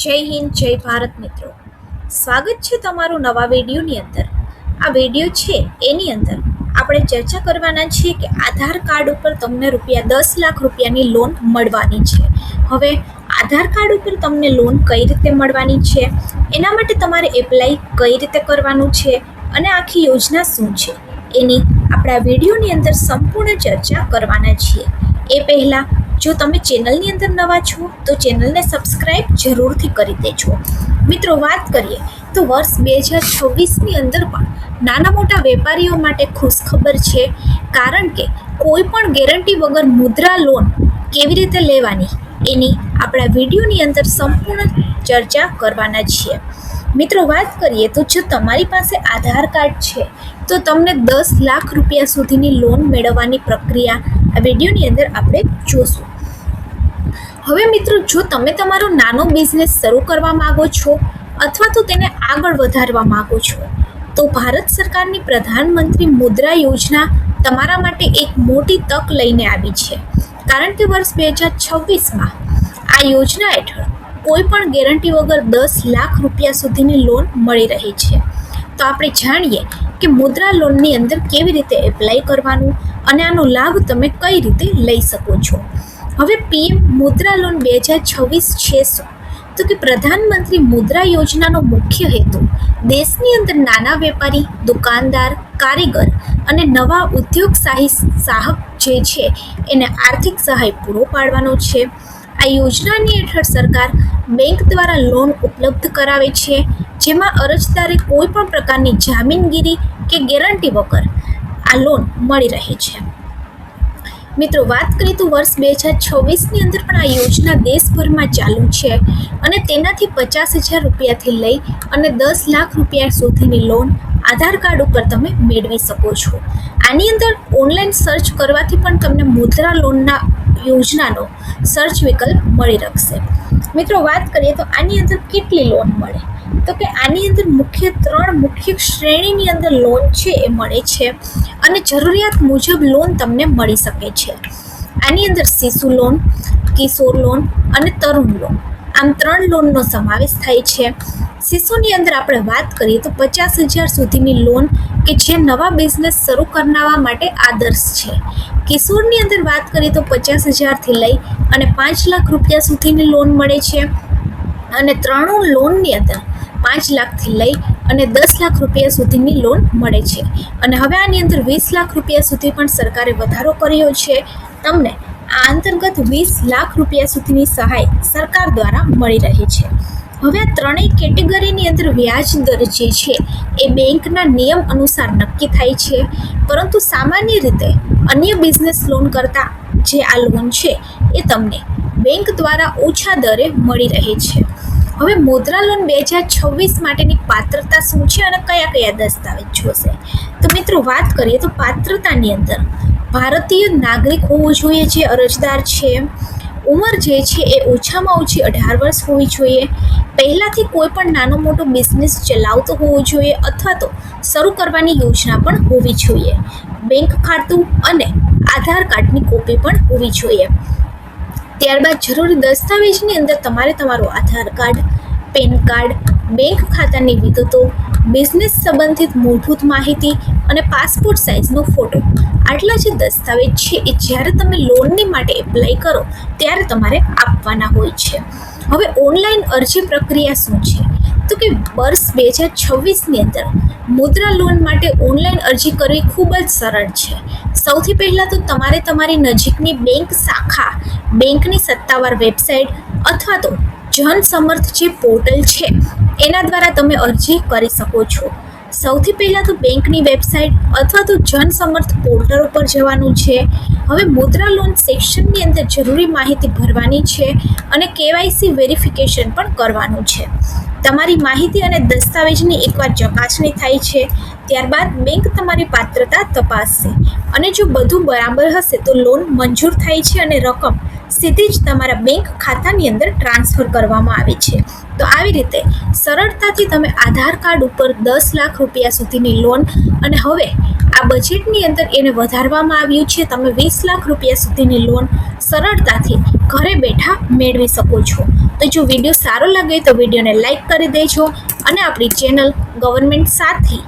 જય હિન્દ, જય ભારત મિત્રો. સ્વાગત છે તમારું નવા વિડીયોની અંદર. આ વિડીયો છે એની અંદર આપણે ચર્ચા કરવાના છીએ કે આધાર કાર્ડ ઉપર તમને ₹10,00,000ની લોન મળવાની છે. હવે આધાર કાર્ડ ઉપર તમને લોન કઈ રીતે મળવાની છે, એના માટે તમારે એપ્લાય કઈ રીતે કરવાનું છે અને આખી યોજના શું છે એની આપણા વિડીયોની અંદર સંપૂર્ણ ચર્ચા કરવાના છીએ. એ પહેલાં જો તમે ચેનલની અંદર નવા છો તો ચેનલને સબસ્ક્રાઈબ જરૂરથી કરી દેજો. મિત્રો, વાત કરીએ તો વર્ષ 2026ની અંદર પણ નાના મોટા વેપારીઓ માટે ખુશખબર છે, કારણ કે કોઈ પણ ગેરંટી વગર મુદ્રા લોન કેવી રીતે લેવાની એની આપણા વિડીયોની અંદર સંપૂર્ણ ચર્ચા કરવાના છીએ. મિત્રો, વાત કરીએ તો જો તમારી પાસે આધાર કાર્ડ છે તો તમને ₹10,00,000 સુધીની લોન મેળવવાની પ્રક્રિયા આ વિડીયોની અંદર આપણે જોશું. હવે મિત્રો, જો તમે તમારો નાનો બિઝનેસ શરૂ કરવા માગો છો અથવા તો તેને આગળ વધારવા માગો છો તો ભારત સરકારની પ્રધાનમંત્રી મુદ્રા યોજના તમારા માટે એક મોટી તક લઈને આવી છે, કારણ કે વર્ષ 2026માં આ યોજના હેઠળ કોઈ પણ ગેરંટી વગર ₹10,00,000 સુધીની લોન મળી રહી છે. તો આપણે જાણીએ કે મુદ્રા લોનની અંદર કેવી રીતે એપ્લાય કરવાનું અને આનો લાભ તમે કઈ રીતે લઈ શકો છો. હવે પીએમ મુદ્રા લોન 2026 છે શું? તો કે પ્રધાનમંત્રી મુદ્રા યોજનાનો મુખ્ય હેતુ દેશની અંદર નાના વેપારી, દુકાનદાર, કારીગર અને નવા ઉદ્યોગ સાહબ જે છે એને આર્થિક સહાય પૂરો પાડવાનો છે. આ યોજનાની હેઠળ સરકાર બેંક દ્વારા લોન ઉપલબ્ધ કરાવે છે, જેમાં અરજદારે કોઈ પણ પ્રકારની જામીનગીરી કે ગેરંટી વગર આ લોન મળી રહે છે. મિત્રો, વાત કરીએ તો વર્ષ 2026ની અંદર પણ આ યોજના દેશભરમાં ચાલુ છે અને તેનાથી ₹50,000થી લઈ અને ₹10,00,000 સુધીની લોન આધાર કાર્ડ ઉપર તમે મેળવી શકો છો. આની અંદર ઓનલાઈન સર્ચ કરવાથી પણ તમને મુદ્રા લોનના યોજનાનો સર્ચ વિકલ્પ મળી રહેશે. મિત્રો, વાત કરીએ તો આની અંદર કેટલી લોન મળે, તો કે આની અંદર ત્રણ મુખ્ય શ્રેણીની અંદર લોન છે એ મળે છે અને જરૂરિયાત મુજબ લોન તમને મળી શકે છે. આની અંદર શિશુ લોન, કિશોર લોન અને તરુણ લોન, આમ 3 લોનનો સમાવેશ થાય છે. શિશુની અંદર આપણે વાત કરીએ તો ₹50,000 સુધીની લોન કે જે નવા બિઝનેસ શરૂ કરનારા માટે આદર્શ છે. કિશોરની અંદર વાત કરીએ તો ₹50,000થી લઈ અને ₹5,00,000 સુધીની લોન મળે છે અને ત્રણું લોનની અંદર ₹5,00,000થી લઈ અને ₹10,00,000 સુધીની લોન મળે છે. અને હવે આની અંદર ₹20,00,000 સુધી પણ સરકારે વધારો કર્યો છે. તમને આ અંતર્ગત ₹20,00,000 સુધીની સહાય સરકાર દ્વારા મળી રહી છે. હવે આ ત્રણેય કેટેગરીની અંદર વ્યાજ દર જે છે એ બેંકના નિયમ અનુસાર નક્કી થાય છે, પરંતુ સામાન્ય રીતે અન્ય બિઝનેસ લોન કરતાં જે આ લોન છે એ તમને બેંક દ્વારા ઓછા દરે મળી રહે છે. હવે મુદ્રા લોન 2026 માટેની પાત્રતા શું છે અને કયા કયા દસ્તાવેજ જોશે? તો મિત્રો, વાત કરીએ તો પાત્રતાની અંદર ભારતીય નાગરિક હોવો જોઈએ જે અરજદાર છે. ઉંમર જે છે એ ઓછામાં ઓછી 18 વર્ષ હોવી જોઈએ. પહેલાંથી કોઈ પણ નાનો મોટો બિઝનેસ ચલાવતો હોવો જોઈએ અથવા તો શરૂ કરવાની યોજના પણ હોવી જોઈએ. બેંક ખાતું અને આધાર કાર્ડની કોપી પણ હોવી જોઈએ. ત્યારબાદ જરૂરી દસ્તાવેજની અંદર તમારે તમારું આધાર કાર્ડ, પેન કાર્ડ, બેંક ખાતાની વિગતો, બિઝનેસ સંબંધિત મૂળભૂત માહિતી અને પાસપોર્ટ સાઇઝનો ફોટો, આટલા જે દસ્તાવેજ છે એ જ્યારે તમે લોનની માટે એપ્લાય કરો ત્યારે તમારે આપવાના હોય છે. હવે ઓનલાઈન અરજી પ્રક્રિયા શું છે? તો કે વર્ષ 2026ની અંદર મુદ્રા લોન માટે ઓનલાઈન અરજી કરવી ખૂબ જ સરળ છે. સૌથી પહેલાં તો તમારે તમારી નજીકની બેંક શાખા, બેંકની સત્તાવાર વેબસાઇટ અથવા તો જન સમર્થ જે પોર્ટલ છે એના દ્વારા તમે અરજી કરી શકો છો. સૌથી પહેલાં તો બેંકની વેબસાઇટ અથવા તો જન સમર્થ પોર્ટલ ઉપર જવાનું છે. હવે મુદ્રા લોન સેક્શનની અંદર જરૂરી માહિતી ભરવાની છે અને KYC વેરિફિકેશન પણ કરવાનું છે. તમારી માહિતી અને દસ્તાવેજની એકવાર ચકાસણી થાય છે, ત્યારબાદ બેંક તમારી પાત્રતા તપાસશે અને જો બધું બરાબર હશે તો લોન મંજૂર થાય છે અને રકમ સીધી જ તમારા બેંક ખાતાની અંદર ટ્રાન્સફર કરવામાં આવે છે. તો આવી રીતે સરળતાથી તમે આધાર કાર્ડ ઉપર ₹10,00,000 સુધીની લોન અને હવે આ બજેટની અંદર એને વધારવામાં આવ્યું છે. તમે 20 લાખ રૂપિયા સુધીની લોન સરળતાથી ઘરે બેઠા મેળવી શકો છો. તો જો વિડીયો સારો લાગે તો વિડીયોને લાઈક કરી દેજો અને આપણી ચેનલ ગવર્મેન્ટ સાથી